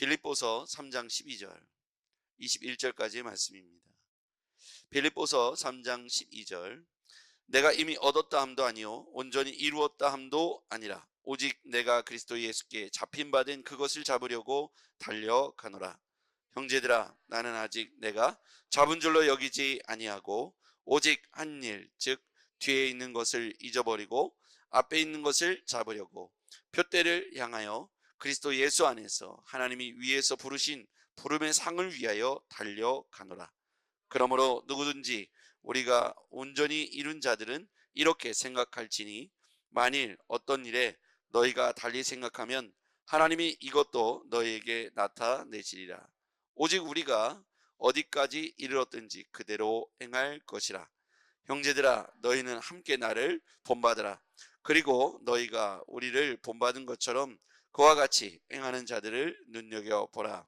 빌립보서 3장 12절 21절까지의 말씀입니다. 빌립보서 3장 12절 내가 이미 얻었다 함도 아니요 온전히 이루었다 함도 아니라 오직 내가 그리스도 예수께 잡힌 바 된 그것을 잡으려고 달려가노라. 형제들아 나는 아직 내가 잡은 줄로 여기지 아니하고 오직 한 일 즉 뒤에 있는 것을 잊어버리고 앞에 있는 것을 잡으려고 표대를 향하여 그리스도 예수 안에서 하나님이 위에서 부르신 부름의 상을 위하여 달려가노라. 그러므로 누구든지 우리가 온전히 이룬 자들은 이렇게 생각할지니 만일 어떤 일에 너희가 달리 생각하면 하나님이 이것도 너희에게 나타내시리라. 오직 우리가 어디까지 이르렀든지 그대로 행할 것이라. 형제들아 너희는 함께 나를 본받으라. 그리고 너희가 우리를 본받은 것처럼 그와 같이 행하는 자들을 눈여겨보라.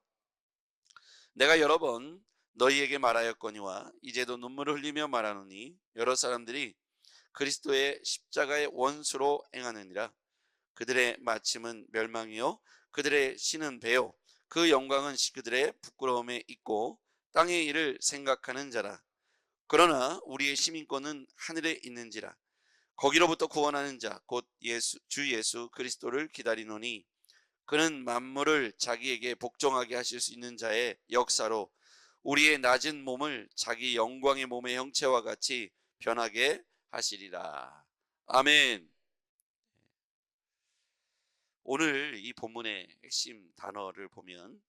내가 여러 번 너희에게 말하였거니와 이제도 눈물을 흘리며 말하노니 여러 사람들이 그리스도의 십자가의 원수로 행하느니라. 그들의 마침은 멸망이요 그들의 신은 배요 그 영광은 그들의 부끄러움에 있고 땅의 일을 생각하는 자라. 그러나 우리의 시민권은 하늘에 있는지라. 거기로부터 구원하는 자 곧 주 예수 그리스도를 기다리노니 그는 만물을 자기에게 복종하게 하실 수 있는 자의 역사로 우리의 낮은 몸을 자기 영광의 몸의 형체와 같이 변하게 하시리라. 아멘. 오늘 이 본문의 핵심 단어를 보면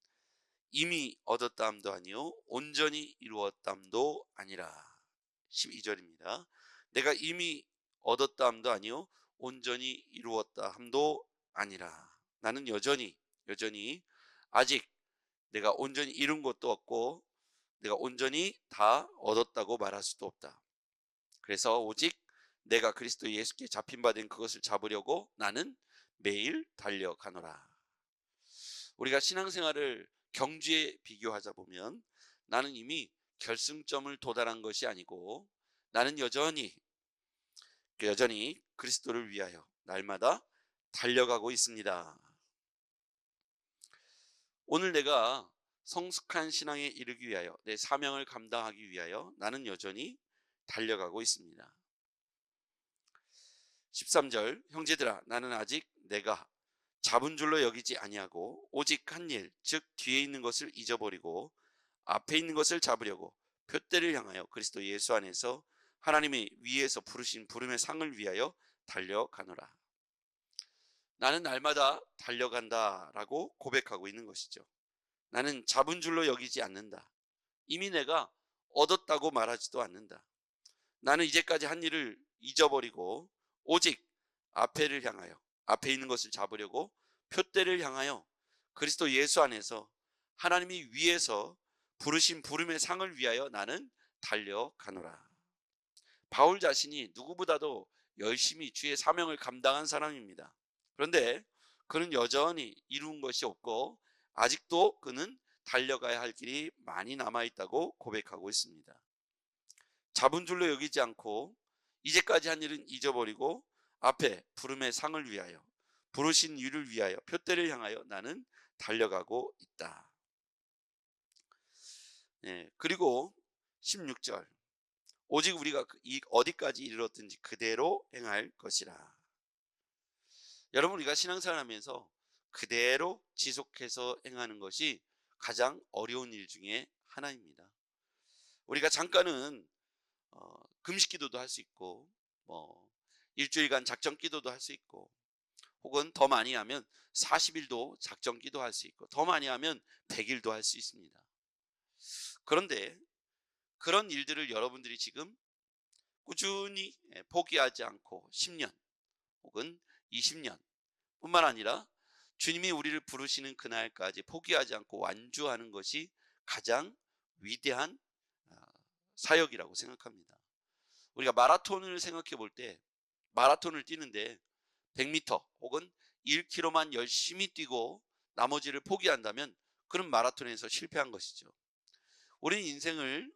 이미 얻었다함도 아니요 온전히 이루었다함도 아니라. 12절입니다. 내가 이미 얻었다함도 아니요 온전히 이루었다함도 아니라. 나는 여전히 아직 내가 온전히 이룬 것도 없고 내가 온전히 다 얻었다고 말할 수도 없다. 그래서 오직 내가 그리스도 예수께 잡힌 바 된 그것을 잡으려고 나는 매일 달려가노라. 우리가 신앙생활을 경주에 비교하자 보면 나는 이미 결승점을 도달한 것이 아니고 나는 여전히 그리스도를 위하여 날마다 달려가고 있습니다. 오늘 내가 성숙한 신앙에 이르기 위하여 내 사명을 감당하기 위하여 나는 여전히 달려가고 있습니다. 13절 형제들아 나는 아직 내가 잡은 줄로 여기지 아니하고 오직 한 일 즉 뒤에 있는 것을 잊어버리고 앞에 있는 것을 잡으려고 표대를 향하여 그리스도 예수 안에서 하나님이 위에서 부르신 부름의 상을 위하여 달려가노라. 나는 날마다 달려간다라고 고백하고 있는 것이죠. 나는 잡은 줄로 여기지 않는다. 이미 내가 얻었다고 말하지도 않는다. 나는 이제까지 한 일을 잊어버리고 오직 앞에를 향하여 앞에 있는 것을 잡으려고 표대를 향하여 그리스도 예수 안에서 하나님이 위에서 부르신 부름의 상을 위하여 나는 달려가노라. 바울 자신이 누구보다도 열심히 주의 사명을 감당한 사람입니다. 그런데 그는 여전히 이룬 것이 없고 아직도 그는 달려가야 할 길이 많이 남아있다고 고백하고 있습니다. 잡은 줄로 여기지 않고 이제까지 한 일은 잊어버리고 앞에 부름의 상을 위하여 부르신 이를 위하여 표대를 향하여 나는 달려가고 있다. 그리고 16절 오직 우리가 어디까지 이르렀든지 그대로 행할 것이라. 여러분 우리가 신앙생활 하면서 그대로 지속해서 행하는 것이 가장 어려운 일 중에 하나입니다. 우리가 잠깐은 금식 기도도 할 수 있고 일주일간 작정 기도도 할 수 있고 혹은 더 많이 하면 40일도 작정 기도할 수 있고 더 많이 하면 100일도 할 수 있습니다. 그런데 그런 일들을 여러분들이 지금 꾸준히 포기하지 않고 10년 혹은 20년 뿐만 아니라 주님이 우리를 부르시는 그날까지 포기하지 않고 완주하는 것이 가장 위대한 사역이라고 생각합니다. 우리가 마라톤을 생각해 볼 때 마라톤을 뛰는데 100m 혹은 1km만 열심히 뛰고 나머지를 포기한다면 그런 마라톤에서 실패한 것이죠. 우리는 인생을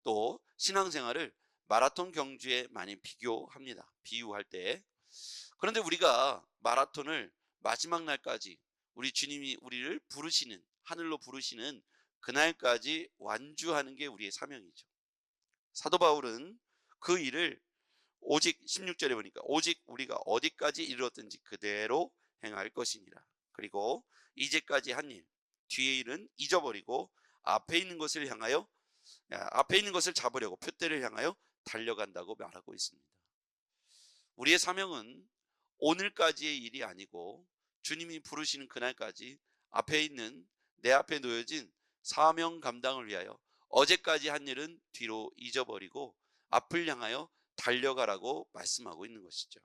또 신앙생활을 마라톤 경주에 많이 비교합니다. 비유할 때. 그런데 우리가 마라톤을 마지막 날까지 우리 주님이 우리를 부르시는 하늘로 부르시는 그날까지 완주하는 게 우리의 사명이죠. 사도 바울은 그 일을 오직 16절에 보니까 오직 우리가 어디까지 이르렀든지 그대로 행할 것이니라. 그리고 이제까지 한 일, 뒤의 일은 잊어버리고 앞에 있는 것을 향하여 앞에 있는 것을 잡으려고 표대를 향하여 달려간다고 말하고 있습니다. 우리의 사명은 오늘까지의 일이 아니고 주님이 부르시는 그날까지 앞에 있는 내 앞에 놓여진 사명 감당을 위하여 어제까지 한 일은 뒤로 잊어버리고 앞을 향하여 달려가라고 말씀하고 있는 것이죠.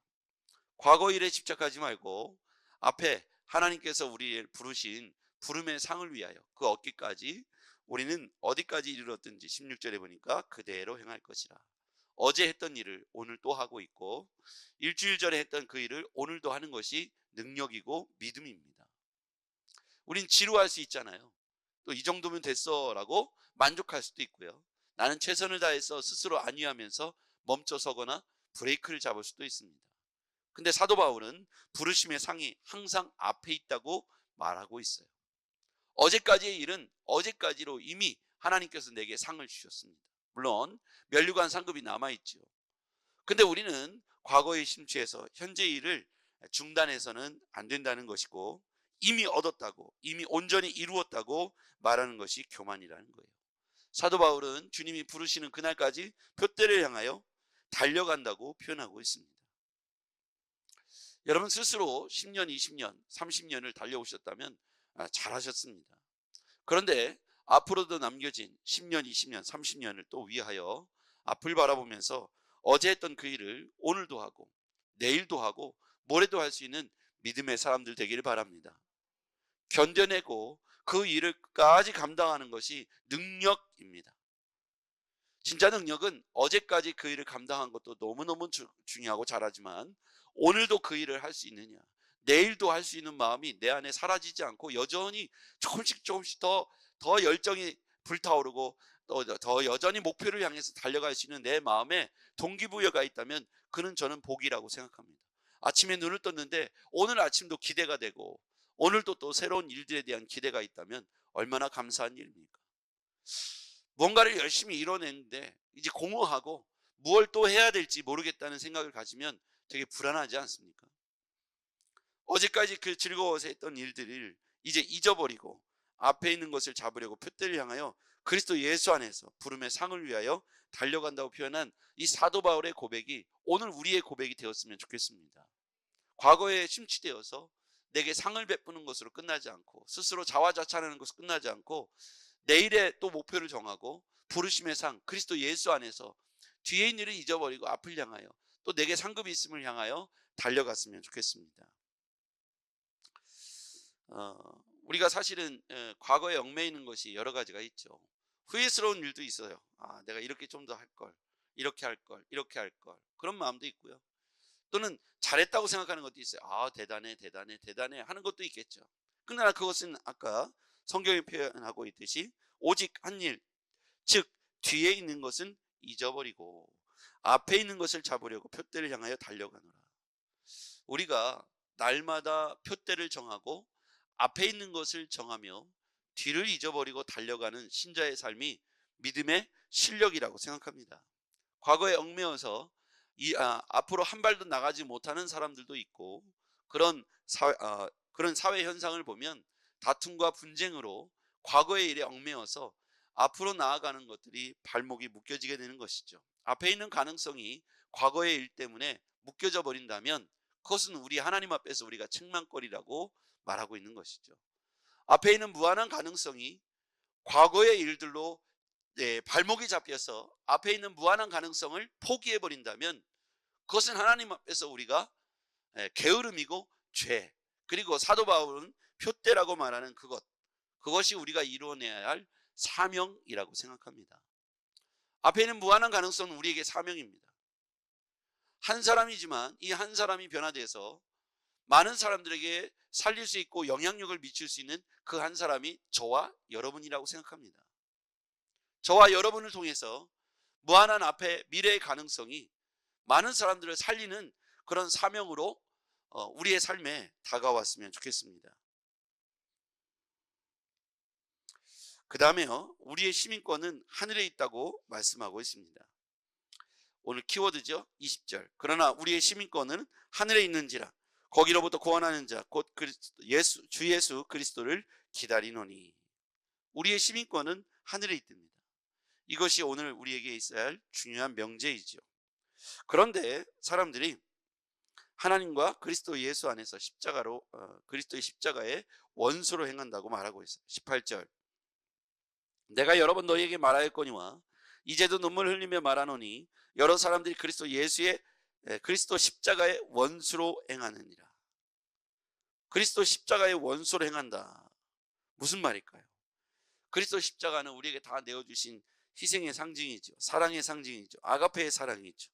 과거 일에 집착하지 말고 앞에 하나님께서 우리를 부르신 부름의 상을 위하여 그 얻기까지 우리는 어디까지 이르렀든지 16절에 보니까 그대로 행할 것이라. 어제 했던 일을 오늘 또 하고 있고 일주일 전에 했던 그 일을 오늘도 하는 것이 능력이고 믿음입니다. 우린 지루할 수 있잖아요. 또 이 정도면 됐어 라고 만족할 수도 있고요. 나는 최선을 다해서 스스로 안위하면서 멈춰 서거나 브레이크를 잡을 수도 있습니다. 근데 사도 바울은 부르심의 상이 항상 앞에 있다고 말하고 있어요. 어제까지의 일은 어제까지로 이미 하나님께서 내게 상을 주셨습니다. 물론 면류관 상급이 남아있죠. 근데 우리는 과거에 심취해서 현재 일을 중단해서는 안 된다는 것이고 이미 얻었다고 이미 온전히 이루었다고 말하는 것이 교만이라는 거예요. 사도 바울은 주님이 부르시는 그날까지 표대를 향하여 달려간다고 표현하고 있습니다. 여러분 스스로 10년, 20년, 30년을 달려오셨다면 잘하셨습니다. 그런데 앞으로도 남겨진 10년, 20년, 30년을 또 위하여 앞을 바라보면서 어제 했던 그 일을 오늘도 하고 내일도 하고 모레도 할 수 있는 믿음의 사람들 되기를 바랍니다. 견뎌내고 그 일을 끝까지 감당하는 것이 능력입니다. 진짜 능력은 어제까지 그 일을 감당한 것도 너무너무 중요하고 잘하지만 오늘도 그 일을 할 수 있느냐, 내일도 할 수 있는 마음이 내 안에 사라지지 않고 여전히 조금씩 더 열정이 불타오르고 더 여전히 목표를 향해서 달려갈 수 있는 내 마음에 동기부여가 있다면 그는 저는 복이라고 생각합니다. 아침에 눈을 떴는데 오늘 아침도 기대가 되고 오늘도 또 새로운 일들에 대한 기대가 있다면 얼마나 감사한 일입니까? 뭔가를 열심히 이뤄냈는데 이제 공허하고 무엇을 또 해야 될지 모르겠다는 생각을 가지면 되게 불안하지 않습니까? 어제까지 그 즐거워서 했던 일들을 이제 잊어버리고 앞에 있는 것을 잡으려고 표대를 향하여 그리스도 예수 안에서 부름의 상을 위하여 달려간다고 표현한 이 사도 바울의 고백이 오늘 우리의 고백이 되었으면 좋겠습니다. 과거에 심취되어서 내게 상을 베푸는 것으로 끝나지 않고 스스로 자화자찬하는 것으로 끝나지 않고 내일에 또 목표를 정하고 부르심의 상 그리스도 예수 안에서 뒤에 있는 일을 잊어버리고 앞을 향하여 또 내게 상급이 있음을 향하여 달려갔으면 좋겠습니다. 우리가 사실은 과거에 얽매이는 있는 것이 여러 가지가 있죠. 후회스러운 일도 있어요. 내가 이렇게 좀 더 할 걸, 이렇게 할 걸, 이렇게 할 걸, 그런 마음도 있고요. 또는 잘했다고 생각하는 것도 있어요. 대단해 하는 것도 있겠죠. 그러나 그것은 아까 성경이 표현하고 있듯이 오직 한 일, 즉 뒤에 있는 것은 잊어버리고 앞에 있는 것을 잡으려고 표대를 향하여 달려가노라. 우리가 날마다 표대를 정하고 앞에 있는 것을 정하며 뒤를 잊어버리고 달려가는 신자의 삶이 믿음의 실력이라고 생각합니다. 과거에 얽매여서 앞으로 한 발도 나가지 못하는 사람들도 있고 그런 사회 현상을 보면 다툼과 분쟁으로 과거의 일에 얽매여서 앞으로 나아가는 것들이 발목이 묶여지게 되는 것이죠. 앞에 있는 가능성이 과거의 일 때문에 묶여져 버린다면 그것은 우리 하나님 앞에서 우리가 책망거리라고 말하고 있는 것이죠. 앞에 있는 무한한 가능성이 과거의 일들로 발목이 잡혀서 앞에 있는 무한한 가능성을 포기해 버린다면 그것은 하나님 앞에서 우리가 게으름이고 죄, 그리고 사도 바울은 표대라고 말하는 그것이 우리가 이루어내야 할 사명이라고 생각합니다. 앞에 있는 무한한 가능성은 우리에게 사명입니다. 한 사람이지만 이 한 사람이 변화돼서 많은 사람들에게 살릴 수 있고 영향력을 미칠 수 있는 그 한 사람이 저와 여러분이라고 생각합니다. 저와 여러분을 통해서 무한한 앞에 미래의 가능성이 많은 사람들을 살리는 그런 사명으로 우리의 삶에 다가왔으면 좋겠습니다. 그 다음에요, 우리의 시민권은 하늘에 있다고 말씀하고 있습니다. 오늘 키워드죠. 20절. 그러나 우리의 시민권은 하늘에 있는지라 거기로부터 구원하는 자 곧 주 예수 그리스도를 기다리노니. 우리의 시민권은 하늘에 있답니다. 이것이 오늘 우리에게 있어야 할 중요한 명제이죠. 그런데 사람들이 하나님과 그리스도 예수 안에서 그리스도의 십자가의 원수로 행한다고 말하고 있어요. 18절. 내가 여러 번 너희에게 말하였거니와 이제도 눈물 흘리며 말하노니 여러 사람들이 그리스도 십자가의 원수로 행하느니라. 그리스도 십자가의 원수로 행한다. 무슨 말일까요? 그리스도 십자가는 우리에게 다 내어주신 희생의 상징이죠. 사랑의 상징이죠. 아가페의 사랑이죠.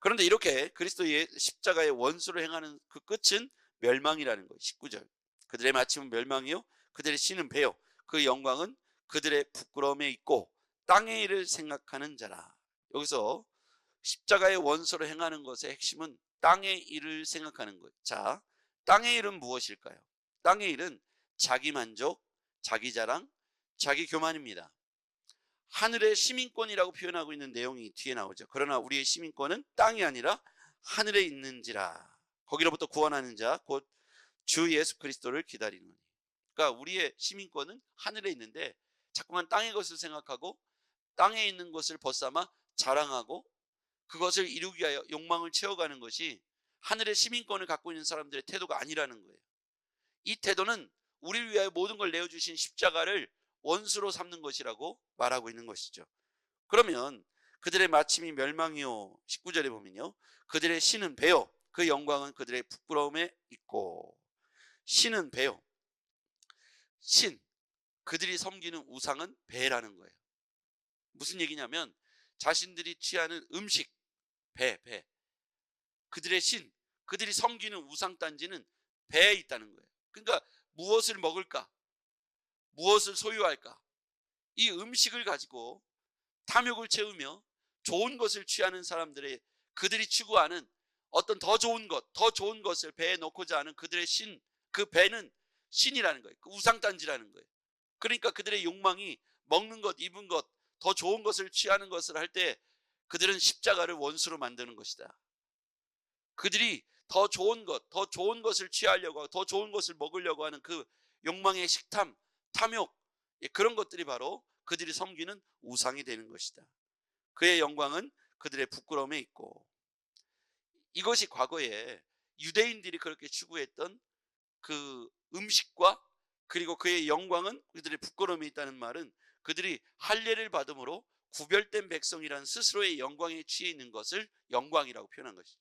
그런데 이렇게 그리스도의 십자가의 원수로 행하는 그 끝은 멸망이라는 거예요. 19절. 그들의 마침은 멸망이요 그들의 신은 배요 그 영광은 그들의 부끄러움에 있고 땅의 일을 생각하는 자라. 여기서 십자가의 원수로 행하는 것의 핵심은 땅의 일을 생각하는 것. 자, 땅의 일은 무엇일까요? 땅의 일은 자기 만족, 자기 자랑, 자기 교만입니다. 하늘의 시민권이라고 표현하고 있는 내용이 뒤에 나오죠. 그러나 우리의 시민권은 땅이 아니라 하늘에 있는지라 거기로부터 구원하는 자 곧 주 예수 그리스도를 기다리노니. 그러니까 우리의 시민권은 하늘에 있는데 자꾸만 땅의 것을 생각하고 땅에 있는 것을 벗삼아 자랑하고 그것을 이루기 위하여 욕망을 채워가는 것이 하늘의 시민권을 갖고 있는 사람들의 태도가 아니라는 거예요. 이 태도는 우리를 위하여 모든 걸 내어주신 십자가를 원수로 삼는 것이라고 말하고 있는 것이죠. 그러면 그들의 마침이 멸망이요 19절에 보면요 그들의 신은 배요 그 영광은 그들의 부끄러움에 있고. 신은 배요. 신, 그들이 섬기는 우상은 배라는 거예요. 무슨 얘기냐면 자신들이 취하는 음식, 배. 그들의 신, 그들이 섬기는 우상단지는 배에 있다는 거예요. 그러니까 무엇을 먹을까? 무엇을 소유할까? 이 음식을 가지고 탐욕을 채우며 좋은 것을 취하는 사람들의 그들이 추구하는 어떤 더 좋은 것을 배에 넣고자 하는 그들의 신, 그 배는 신이라는 거예요. 그 우상단지라는 거예요. 그러니까 그들의 욕망이 먹는 것, 입은 것, 더 좋은 것을 취하는 것을 할 때 그들은 십자가를 원수로 만드는 것이다. 그들이 더 좋은 것을 취하려고 하고 더 좋은 것을 먹으려고 하는 그 욕망의 식탐, 탐욕, 그런 것들이 바로 그들이 섬기는 우상이 되는 것이다. 그의 영광은 그들의 부끄러움에 있고. 이것이 과거에 유대인들이 그렇게 추구했던 그 음식과 그리고 그의 영광은 그들의 부끄러움이 있다는 말은 그들이 할례를 받음으로 구별된 백성이라는 스스로의 영광에 취해 있는 것을 영광이라고 표현한 것이죠.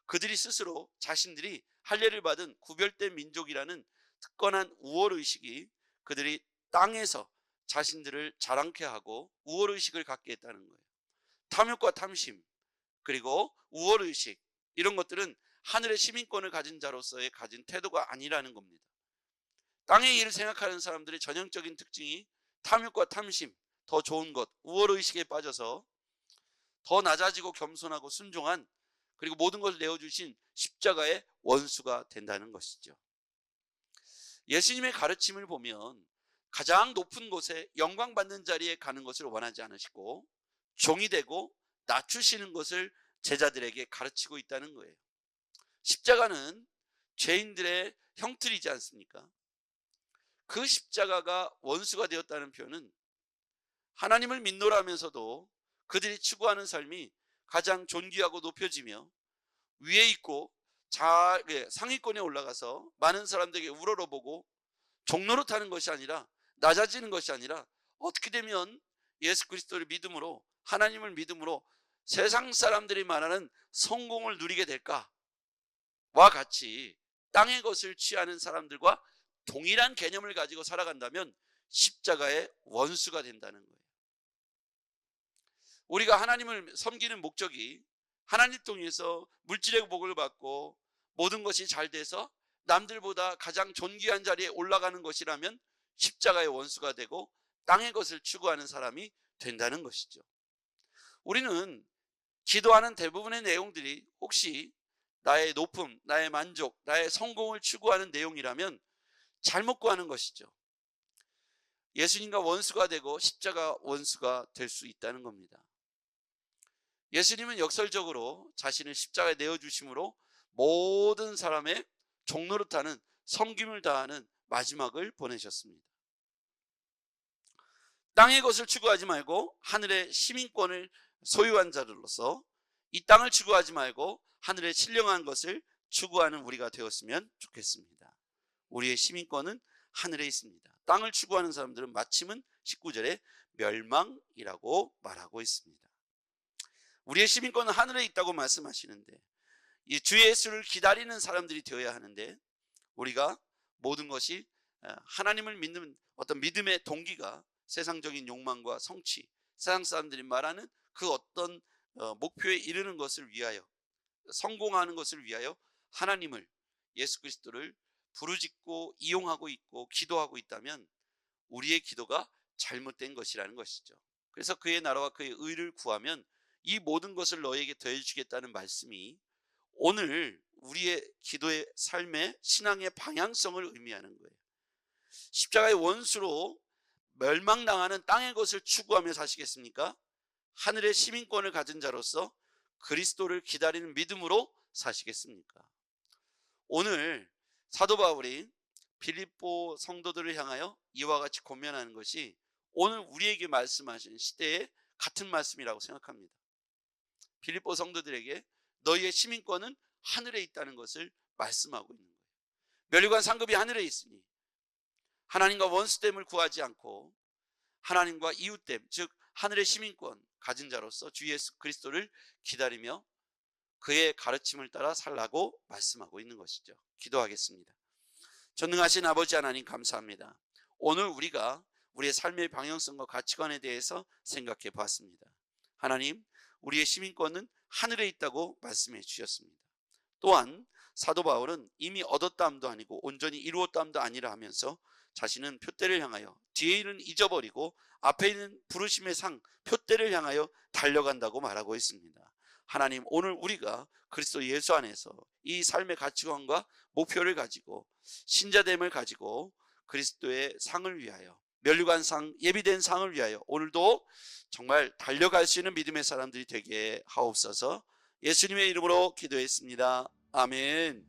그들이 스스로 자신들이 할례를 받은 구별된 민족이라는 특권한 우월의식이 그들이 땅에서 자신들을 자랑케 하고 우월의식을 갖게 했다는 거예요. 탐욕과 탐심 그리고 우월의식, 이런 것들은 하늘의 시민권을 가진 자로서의 가진 태도가 아니라는 겁니다. 땅의 일을 생각하는 사람들의 전형적인 특징이 탐욕과 탐심, 더 좋은 것, 우월의식에 빠져서 더 낮아지고 겸손하고 순종한, 그리고 모든 것을 내어주신 십자가의 원수가 된다는 것이죠. 예수님의 가르침을 보면 가장 높은 곳에 영광받는 자리에 가는 것을 원하지 않으시고 종이 되고 낮추시는 것을 제자들에게 가르치고 있다는 거예요. 십자가는 죄인들의 형틀이지 않습니까? 그 십자가가 원수가 되었다는 표현은 하나님을 믿노라 하면서도 그들이 추구하는 삶이 가장 존귀하고 높여지며 위에 있고 상위권에 올라가서 많은 사람들에게 우러러보고 종로로 타는 것이 아니라, 낮아지는 것이 아니라 어떻게 되면 예수 그리스도를 믿음으로, 하나님을 믿음으로 세상 사람들이 말하는 성공을 누리게 될까와 같이 땅의 것을 취하는 사람들과 동일한 개념을 가지고 살아간다면 십자가의 원수가 된다는 거예요. 우리가 하나님을 섬기는 목적이 하나님 통해서 물질의 복을 받고 모든 것이 잘 돼서 남들보다 가장 존귀한 자리에 올라가는 것이라면 십자가의 원수가 되고 땅의 것을 추구하는 사람이 된다는 것이죠. 우리는 기도하는 대부분의 내용들이 혹시 나의 높음, 나의 만족, 나의 성공을 추구하는 내용이라면 잘못 구하는 것이죠. 예수님과 원수가 되고 십자가 원수가 될 수 있다는 겁니다. 예수님은 역설적으로 자신을 십자가에 내어주심으로 모든 사람의 종노릇하는 섬김을 다하는 마지막을 보내셨습니다. 땅의 것을 추구하지 말고 하늘의 시민권을 소유한 자들로서 이 땅을 추구하지 말고 하늘의 신령한 것을 추구하는 우리가 되었으면 좋겠습니다. 우리의 시민권은 하늘에 있습니다. 땅을 추구하는 사람들은 마침은 19절에 멸망이라고 말하고 있습니다. 우리의 시민권은 하늘에 있다고 말씀하시는데 이 주 예수를 기다리는 사람들이 되어야 하는데 우리가 모든 것이 하나님을 믿는 어떤 믿음의 동기가 세상적인 욕망과 성취, 세상 사람들이 말하는 그 어떤 목표에 이르는 것을 위하여, 성공하는 것을 위하여 하나님을, 예수 그리스도를 부르짖고 이용하고 있고 기도하고 있다면 우리의 기도가 잘못된 것이라는 것이죠. 그래서 그의 나라와 그의 의를 구하면 이 모든 것을 너에게 더해주겠다는 말씀이 오늘 우리의 기도의 삶의 신앙의 방향성을 의미하는 거예요. 십자가의 원수로 멸망당하는 땅의 것을 추구하며 사시겠습니까? 하늘의 시민권을 가진 자로서 그리스도를 기다리는 믿음으로 사시겠습니까? 오늘 사도 바울이 빌립보 성도들을 향하여 이와 같이 권면하는 것이 오늘 우리에게 말씀하신 시대의 같은 말씀이라고 생각합니다. 빌립보 성도들에게 너희의 시민권은 하늘에 있다는 것을 말씀하고 있는 거예요. 멸류관 상급이 하늘에 있으니 하나님과 원수됨을 구하지 않고 하나님과 이웃됨, 즉 하늘의 시민권 가진 자로서 주 예수 그리스도를 기다리며 그의 가르침을 따라 살라고 말씀하고 있는 것이죠. 기도하겠습니다. 전능하신 아버지 하나님 감사합니다. 오늘 우리가 우리의 삶의 방향성과 가치관에 대해서 생각해 보았습니다. 하나님, 우리의 시민권은 하늘에 있다고 말씀해 주셨습니다. 또한 사도 바울은 이미 얻었다함도 아니고 온전히 이루었다함도 아니라 하면서 자신은 표대를 향하여 뒤에 있는 잊어버리고 앞에 있는 부르심의 상 표대를 향하여 달려간다고 말하고 있습니다. 하나님, 오늘 우리가 그리스도 예수 안에서 이 삶의 가치관과 목표를 가지고 신자됨을 가지고 그리스도의 상을 위하여 멸류관 상, 예비된 상을 위하여 오늘도 정말 달려갈 수 있는 믿음의 사람들이 되게 하옵소서. 예수님의 이름으로 기도했습니다. 아멘.